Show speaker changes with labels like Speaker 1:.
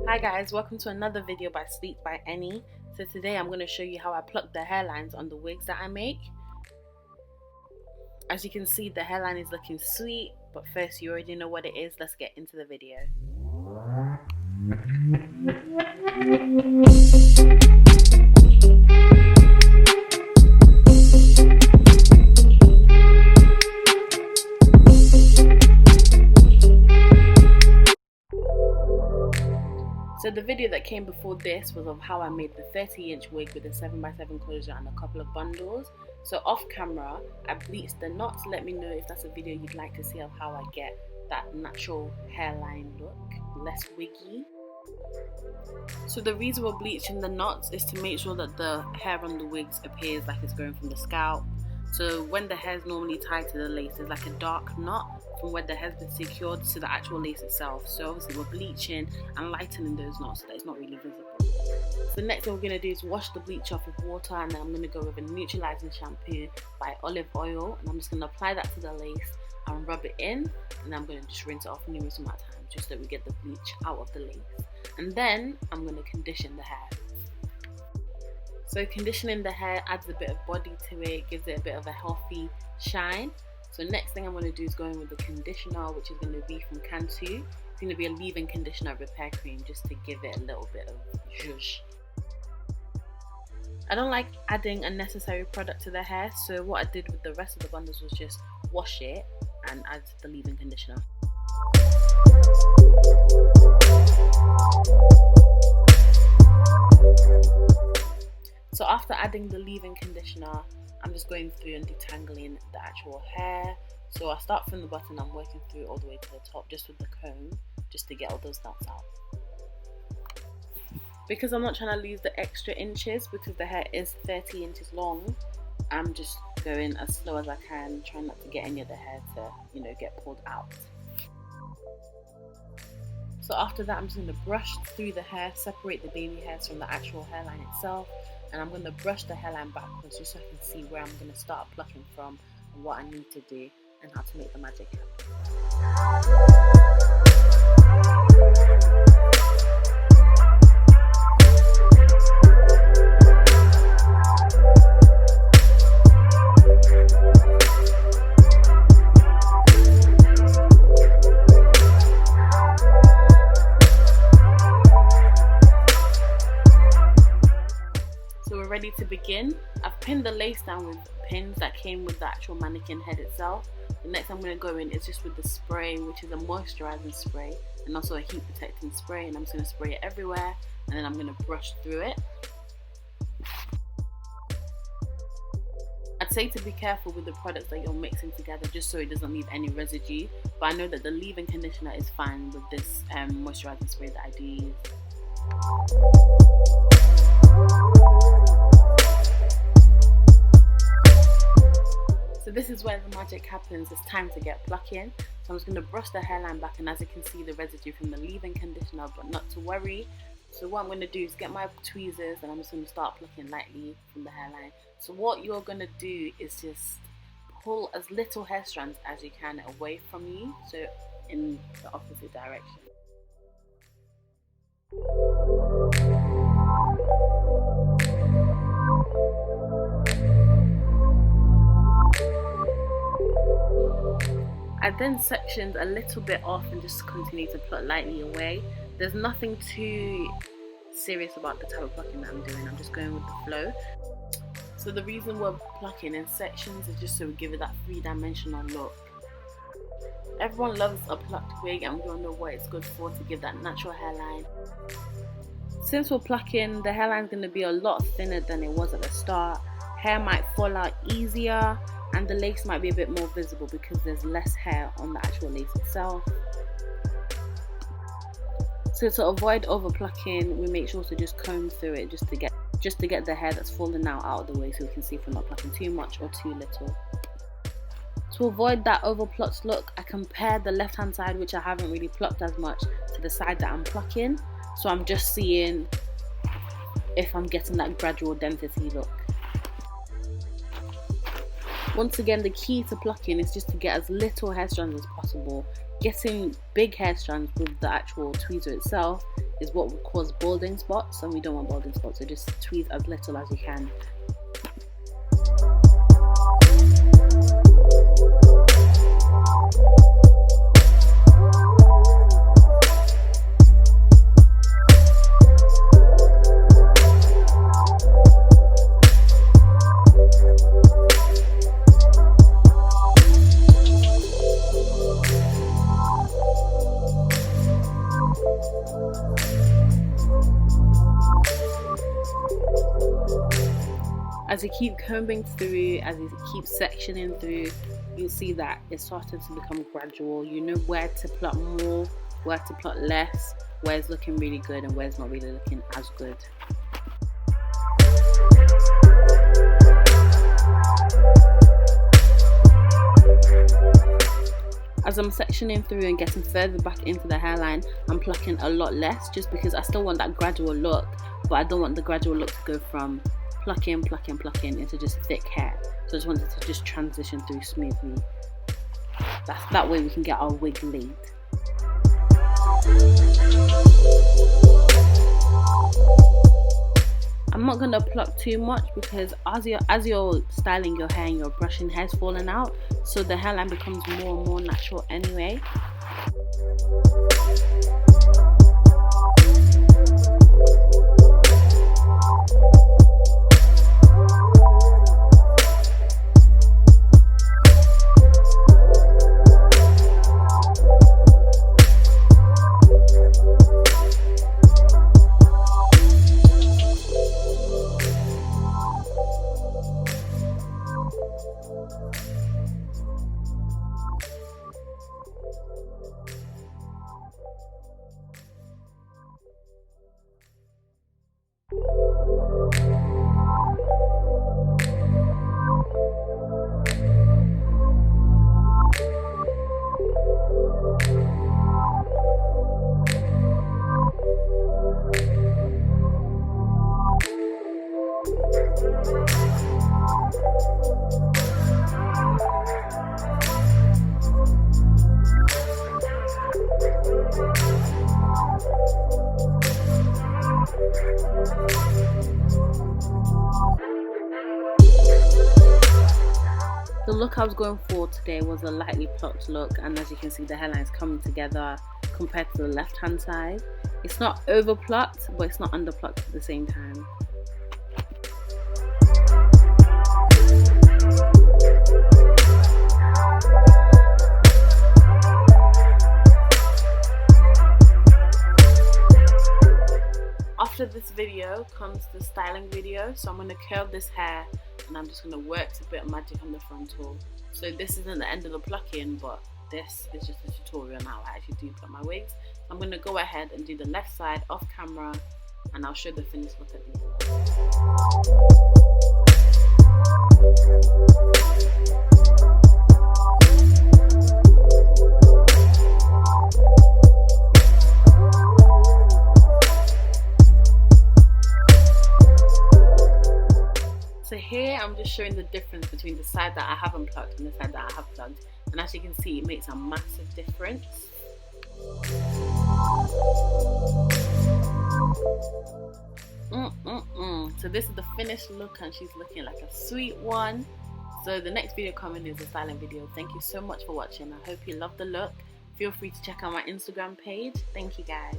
Speaker 1: Hi guys, welcome to another video by Sleep by Any. So today I'm going to show you how I pluck the hairlines on the wigs that I make. As you can see, the hairline is looking sweet, but first you already know what it is. Let's get into the video. So the video that came before this was of how I made the 30-inch wig with a 7x7 closure and a couple of bundles. So off camera, I bleached the knots. Let me know if that's a video you'd like to see of how I get that natural hairline look, less wiggy. So the reason we're bleaching the knots is to make sure that the hair on the wigs appears like it's going from the scalp. So when the hair is normally tied to the lace, there's like a dark knot from where the hair's been secured to the actual lace itself. So obviously we're bleaching and lightening those knots so that it's not really visible. So next thing we're going to do is wash the bleach off with water, and then I'm going to go with a neutralizing shampoo by olive oil, and I'm just going to apply that to the lace and rub it in, and then I'm going to just rinse it off numerous amount of times just so we get the bleach out of the lace. And then I'm going to condition the hair. So conditioning the hair adds a bit of body to it, gives it a bit of a healthy shine. So next thing I'm going to do is go in with the conditioner, which is going to be from Cantu. It's going to be a leave-in conditioner repair cream just to give it a little bit of zhuzh. I don't like adding unnecessary product to the hair, so what I did with the rest of the bundles was just wash it and add the leave-in conditioner. So after adding the leave-in conditioner, I'm just going through and detangling the actual hair. So I start from the bottom, I'm working through all the way to the top just with the comb, just to get all those knots out. Because I'm not trying to lose the extra inches, because the hair is 30 inches long, I'm just going as slow as I can, trying not to get any of the hair to, get pulled out. So after that, I'm just going to brush through the hair, separate the baby hairs from the actual hairline itself, and I'm going to brush the hairline backwards just so I can see where I'm going to start plucking from and what I need to do and how to make the magic happen. Ready to begin. I've pinned the lace down with pins that came with the actual mannequin head itself. The next I'm going to go in is just with the spray, which is a moisturising spray and also a heat protecting spray, and I'm just going to spray it everywhere and then I'm going to brush through it. I'd say to be careful with the products that you're mixing together just so it doesn't leave any residue, but I know that the leave-in conditioner is fine with this moisturising spray that I do use. So this is where the magic happens. It's time to get plucking. So I'm just going to brush the hairline back, and as you can see, the residue from the leave-in conditioner, but not to worry. So what I'm going to do is get my tweezers and I'm just going to start plucking lightly from the hairline. So what you're going to do is just pull as little hair strands as you can away from you, so in the opposite direction. I then sectioned a little bit off and just continue to pluck lightly away. There's nothing too serious about the type of plucking that I'm doing. I'm just going with the flow. So the reason we're plucking in sections is just so we give it that three-dimensional look. Everyone loves a plucked wig, and we all know what it's good for, to give that natural hairline. Since we're plucking, the hairline's going to be a lot thinner than it was at the start. Hair might fall out easier, and the lace might be a bit more visible because there's less hair on the actual lace itself. So to avoid over plucking, we make sure to just comb through it just to get the hair that's fallen out of the way, so we can see if we're not plucking too much or too little. To avoid that over plucked look, I compare the left hand side, which I haven't really plucked as much, to the side that I'm plucking. So I'm just seeing if I'm getting that gradual density look. Once again, the key to plucking is just to get as little hair strands as possible. Getting big hair strands with the actual tweezer itself is what would cause balding spots, and we don't want balding spots, so just tweeze as little as you can. As you keep combing through, as you keep sectioning through, you'll see that it's starting to become gradual. You know where to pluck more, where to pluck less, where it's looking really good and where it's not really looking as good. As I'm sectioning through and getting further back into the hairline, I'm plucking a lot less, just because I still want that gradual look, but I don't want the gradual look to go from plucking into just thick hair. So I just wanted to just transition through smoothly. That way we can get our wig laid. I'm not gonna pluck too much, because as you're styling your hair and you're brushing, hair's falling out, so the hairline becomes more and more natural anyway. The look I was going for today was a lightly plucked look, and as you can see, the hairline is coming together compared to the left hand side. It's not over plucked, but it's not under plucked at the same time. After this video comes the styling video, so I'm going to curl this hair and I'm just going to work a bit of magic on the frontal. So this isn't the end of the plucking, but this is just a tutorial now. I actually do pluck my wigs. I'm going to go ahead and do the left side off camera, and I'll show the finished look at the So here I'm just showing the difference between the side that I haven't plucked and the side that I have plucked, and as you can see, it makes a massive difference. So this is the finished look, and she's looking like a sweet one. So the next video coming is a styling video. Thank you so much for watching. I hope you love the look. Feel free to check out my Instagram page. Thank you guys.